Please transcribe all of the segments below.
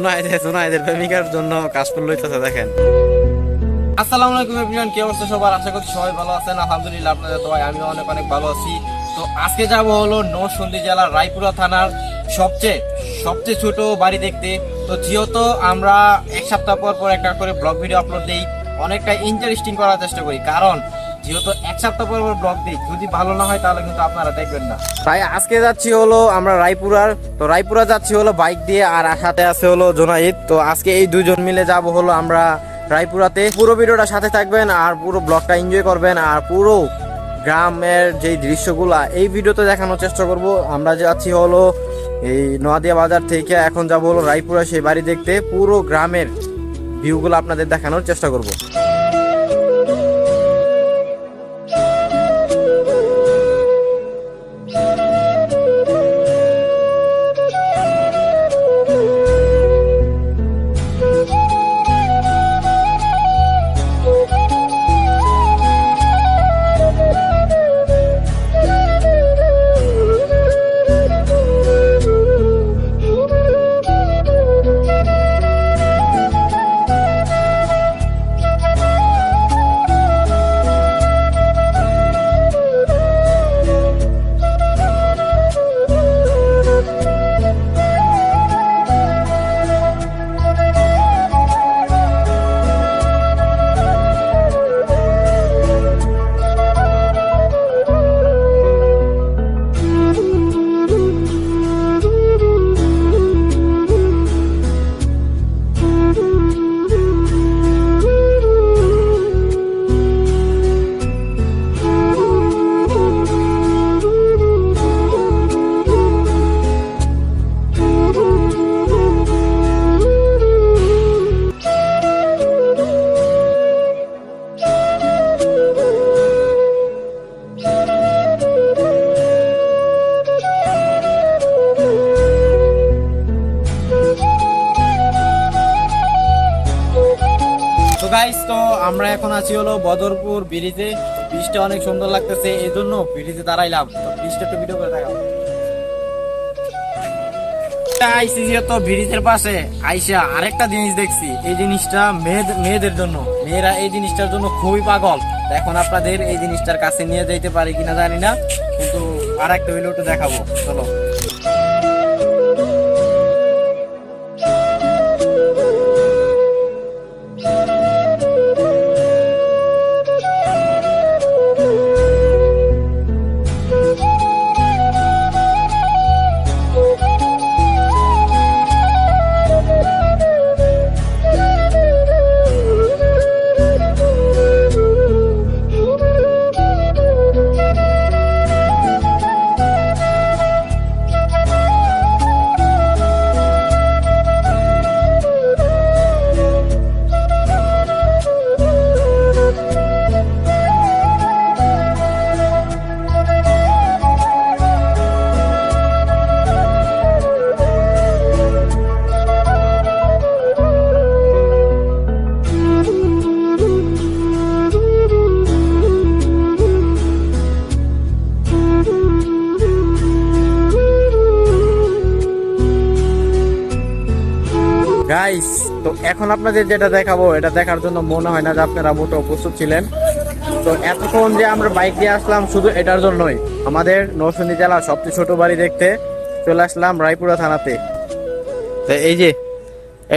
জোনায়েদের প্রেমিকার জন্য কাশফুল লইতেছে দেখেন। আসসালামু আলাইকুম এভরিওয়ান, কি অবস্থা সবার? আশা করছি সবাই ভালো আছেন। আলহামদুলিল্লাহ, আপনাদের দোয়ায় আমিও অনেক অনেক ভালো আছি। তো আজকে যাব হলো নরসিংদী জেলার রায়পুরা থানার সবচেয়ে ছোট বাড়ি দেখতে। তো যেহেতু আমরা এক সপ্তাহ পর পর একটা করে ব্লগ ভিডিও আপলোড দিই, অনেকটা ইন্টারেস্টিং করার চেষ্টা করি, কারণ যেহেতু এক সপ্তাহ পর পর ব্লগ দিই, যদি ভালো না হয় তাহলে কিন্তু আপনারা দেখবেন না। তাই আজকে যাচ্ছি হলো আমরা রায়পুরা যাচ্ছি হলো বাইক দিয়ে, আর সাথে আছে হলো জোনায়েদ। তো আজকে এই দুজন মিলে যাব হলো আমরা রায়পুরাতে। পুরো ভিডিওটা সাথে থাকবেন আর পুরো ব্লগটা এনজয় করবেন, আর পুরো গ্রামের যে দৃশ্যগুলা এই ভিডিওতে দেখানোর চেষ্টা করব। আমরা যাচ্ছি হলো এই নোয়াদিয়া বাজার থেকে, এখন যাব হলো রায়পুরা সেই বাড়ি দেখতে। পুরো গ্রামের ভিউগুলো আপনাদের দেখানোর চেষ্টা করব। গাইস, তো আমরা এখন আছি হলো বদরপুর ব্রিজে। ব্রিজটা অনেক সুন্দর লাগতেছে, এই জন্য ব্রিজে দাঁড়াইলাম। তো ব্রিজটা একটু ভিডিও করে দেখাও। তো ব্রিজের পাশে আইসা আরেকটা জিনিস দেখছি, এই জিনিসটা মেয়েদের জন্য, মেয়েরা এই জিনিসটার জন্য খুবই পাগল। এখন আপনাদের এই জিনিসটার কাছে নিয়ে যেতে পারি কিনা জানি না, কিন্তু আরেকটা হইলো একটু দেখাবো, চলো। গাইস, তো এখন আপনাদের যেটা দেখাবো, এটা দেখার জন্য মনে হয় না যে আপনারা মোটেও প্রস্তুত ছিলেন। তো এতক্ষণ যে আমরা বাইক দিয়ে আসলাম শুধু এটার জন্যই, আমাদের নরসিংদী জেলার সবচেয়ে ছোট বাড়ি দেখতে চলে আসলাম রায়পুরা থানাতে। তো এই যে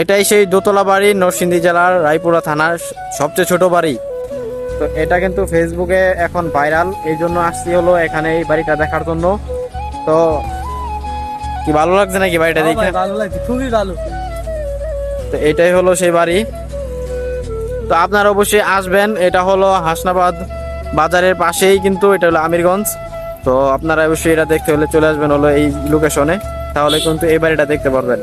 এটাই সেই দোতলা বাড়ি, নরসিংদী জেলার রায়পুরা থানার সবচেয়ে ছোট বাড়ি। তো এটা কিন্তু ফেসবুকে এখন ভাইরাল, এই জন্য আসছি হলো এখানে এই বাড়িটা দেখার জন্য। তো কি ভালো লাগছে নাকি বাড়িটা দেখে? ভালো লাগছে, খুবই ভালো। তো এটাই হলো সেই বাড়ি। তো আপনারা অবশ্যই আসবেন, এটা হলো হাসনাবাদ বাজারের পাশেই, কিন্তু এটা হলো আমিরগঞ্জ। তো আপনারা অবশ্যই এটা দেখতে হলে চলে আসবেন হলো এই লোকেশনে, তাহলে কিন্তু এই বাড়িটা দেখতে পারবেন।